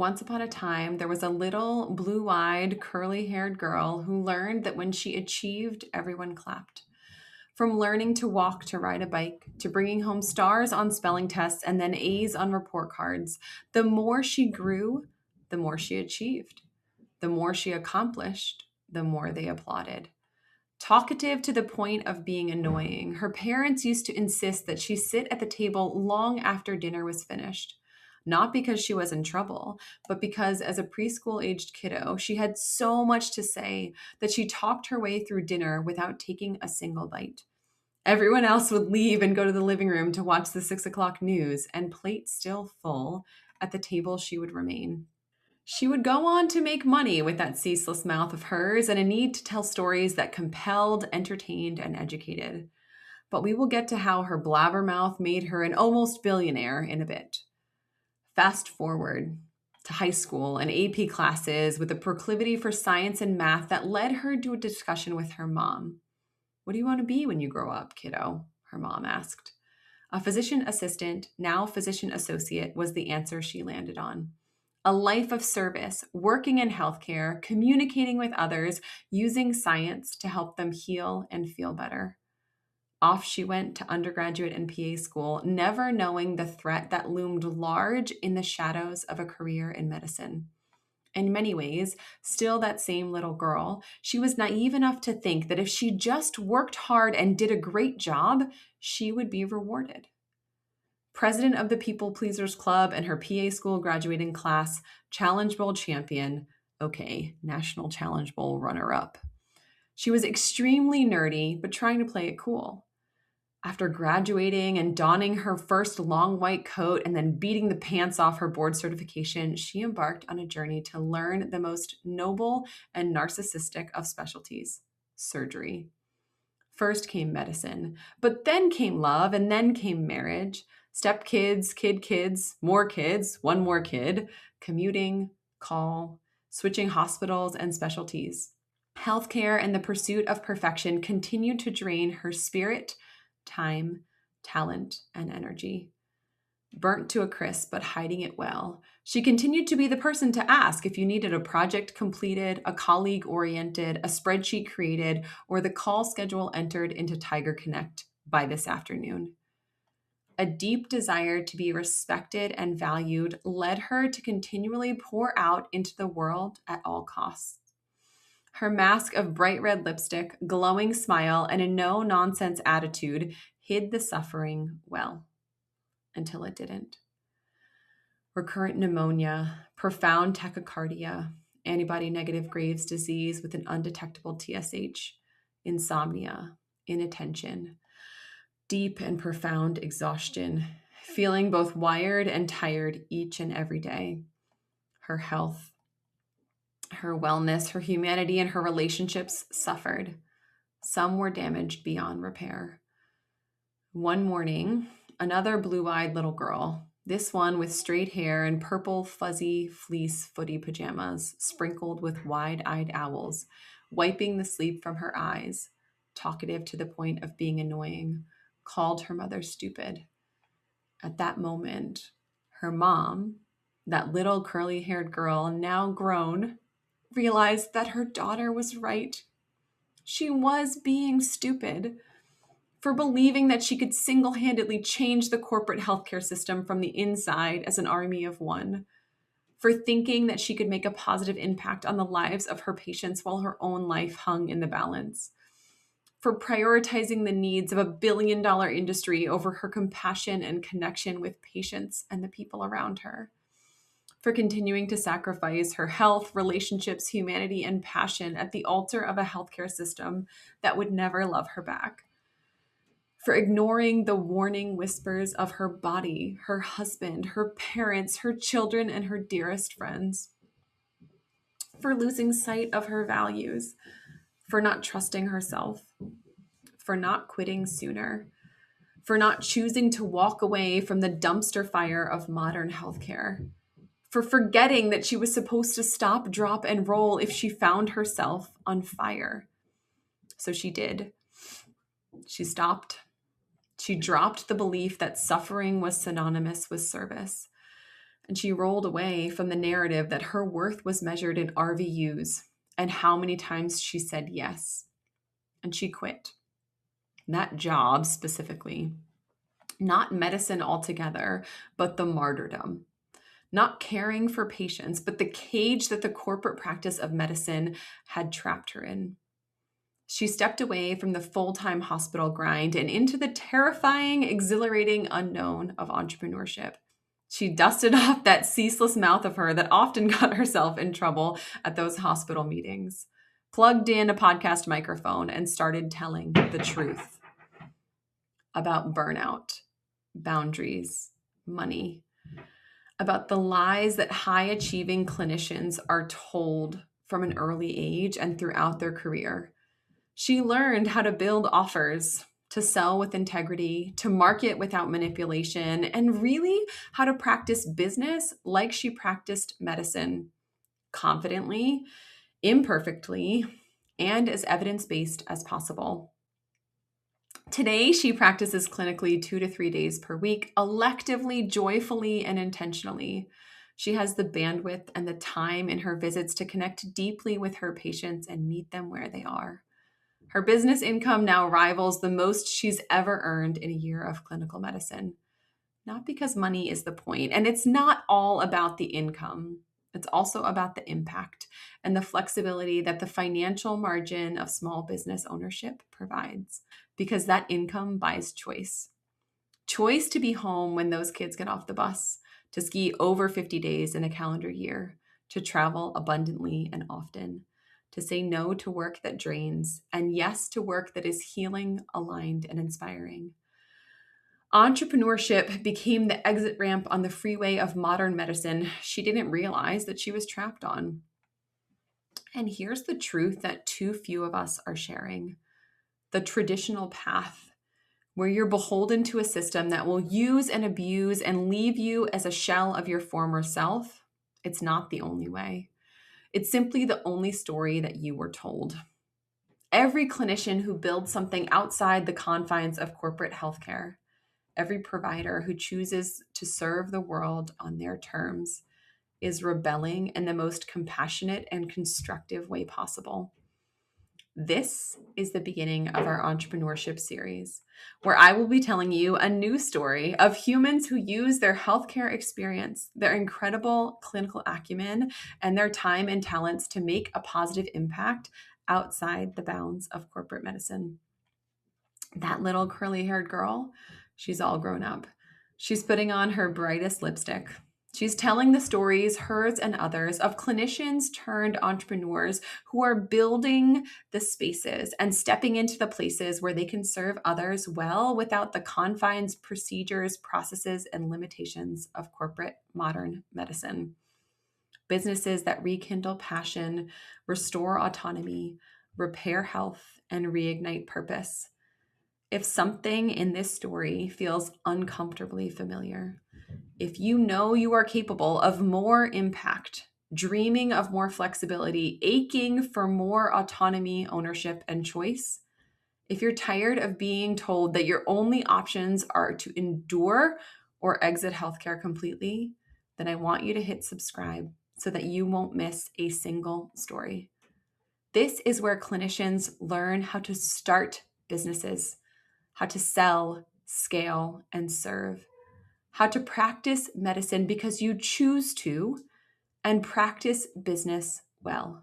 Once upon a time, there was a little blue eyed, curly haired girl who learned that when she achieved, everyone clapped. From learning to walk to ride a bike to bringing home stars on spelling tests and then A's on report cards, the more she grew, the more she achieved. The more she accomplished, the more they applauded. Talkative to the point of being annoying, her parents used to insist that she sit at the table long after dinner was finished. Not because she was in trouble, but because as a preschool aged kiddo, she had so much to say that she talked her way through dinner without taking a single bite. Everyone else would leave and go to the living room to watch the 6 o'clock news, and plate still full, at the table she would remain. She would go on to make money with that ceaseless mouth of hers and a need to tell stories that compelled, entertained, and educated. But we will get to how her blabbermouth made her an almost billionaire in a bit. Fast forward to high school and AP classes with a proclivity for science and math that led her to a discussion with her mom. "What do you want to be when you grow up, kiddo?" her mom asked. A physician assistant, now physician associate, was the answer she landed on. A life of service, working in healthcare, communicating with others, using science to help them heal and feel better. Off she went to undergraduate and PA school, never knowing the threat that loomed large in the shadows of a career in medicine. In many ways, still that same little girl, she was naive enough to think that if she just worked hard and did a great job, she would be rewarded. President of the People Pleasers Club and her PA school graduating class, Challenge Bowl champion, okay, National Challenge Bowl runner up. She was extremely nerdy, but trying to play it cool. After graduating and donning her first long white coat and then beating the pants off her board certification, she embarked on a journey to learn the most noble and narcissistic of specialties: surgery. First came medicine, but then came love, and then came marriage, stepkids, kids, more kids, one more kid, commuting, call, switching hospitals and specialties. Healthcare and the pursuit of perfection continued to drain her spirit, time, talent, and energy. Burnt to a crisp, but hiding it well, she continued to be the person to ask if you needed a project completed, a colleague oriented, a spreadsheet created, or the call schedule entered into Tiger Connect by this afternoon. A deep desire to be respected and valued led her to continually pour out into the world at all costs. Her mask of bright red lipstick, glowing smile, and a no nonsense attitude hid the suffering well, until it didn't. Recurrent pneumonia, profound tachycardia, antibody negative Graves' disease with an undetectable TSH, insomnia, inattention, deep and profound exhaustion, feeling both wired and tired each and every day. Her health, her wellness, her humanity, and her relationships suffered. Some were damaged beyond repair. One morning, another blue-eyed little girl, this one with straight hair and purple fuzzy fleece footy pajamas, sprinkled with wide-eyed owls, wiping the sleep from her eyes, talkative to the point of being annoying, called her mother stupid. At that moment, her mom, that little curly-haired girl, now grown, realized that her daughter was right. She was being stupid for believing that she could single-handedly change the corporate healthcare system from the inside as an army of one, for thinking that she could make a positive impact on the lives of her patients while her own life hung in the balance, for prioritizing the needs of a billion-dollar industry over her compassion and connection with patients and the people around her, for continuing to sacrifice her health, relationships, humanity, and passion at the altar of a healthcare system that would never love her back, for ignoring the warning whispers of her body, her husband, her parents, her children, and her dearest friends, for losing sight of her values, for not trusting herself, for not quitting sooner, for not choosing to walk away from the dumpster fire of modern healthcare, for forgetting that she was supposed to stop, drop, and roll if she found herself on fire. So she did. She stopped. She dropped the belief that suffering was synonymous with service. And she rolled away from the narrative that her worth was measured in RVUs and how many times she said yes. And she quit that job specifically, not medicine altogether, but the martyrdom, not caring for patients, but the cage that the corporate practice of medicine had trapped her in. She stepped away from the full-time hospital grind and into the terrifying, exhilarating unknown of entrepreneurship. She dusted off that ceaseless mouth of her that often got herself in trouble at those hospital meetings, plugged in a podcast microphone, and started telling the truth about burnout, boundaries, money, about the lies that high-achieving clinicians are told from an early age and throughout their career. She learned how to build offers, to sell with integrity, to market without manipulation, and really how to practice business like she practiced medicine, confidently, imperfectly, and as evidence-based as possible. Today, she practices clinically 2 to 3 days per week, electively, joyfully, and intentionally. She has the bandwidth and the time in her visits to connect deeply with her patients and meet them where they are. Her business income now rivals the most she's ever earned in a year of clinical medicine. Not because money is the point, and it's not all about the income. It's also about the impact and the flexibility that the financial margin of small business ownership provides, because that income buys choice. Choice to be home when those kids get off the bus, to ski over 50 days in a calendar year, to travel abundantly and often, to say no to work that drains and yes to work that is healing, aligned, and inspiring. Entrepreneurship became the exit ramp on the freeway of modern medicine she didn't realize that she was trapped on. And here's the truth that too few of us are sharing. The traditional path, where you're beholden to a system that will use and abuse and leave you as a shell of your former self, it's not the only way. It's simply the only story that you were told. Every clinician who builds something outside the confines of corporate healthcare, every provider who chooses to serve the world on their terms, is rebelling in the most compassionate and constructive way possible. This is the beginning of our entrepreneurship series, where I will be telling you a new story of humans who use their healthcare experience, their incredible clinical acumen, and their time and talents to make a positive impact outside the bounds of corporate medicine. That little curly-haired girl, she's all grown up. She's putting on her brightest lipstick. She's telling the stories, hers and others, of clinicians turned entrepreneurs who are building the spaces and stepping into the places where they can serve others well without the confines, procedures, processes, and limitations of corporate modern medicine. Businesses that rekindle passion, restore autonomy, repair health, and reignite purpose. If something in this story feels uncomfortably familiar, if you know you are capable of more impact, dreaming of more flexibility, aching for more autonomy, ownership, and choice, if you're tired of being told that your only options are to endure or exit healthcare completely, then I want you to hit subscribe so that you won't miss a single story. This is where clinicians learn how to start businesses, how to sell, scale, and serve, how to practice medicine because you choose to, and practice business well.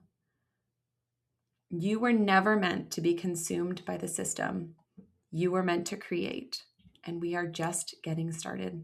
You were never meant to be consumed by the system. You were meant to create, and we are just getting started.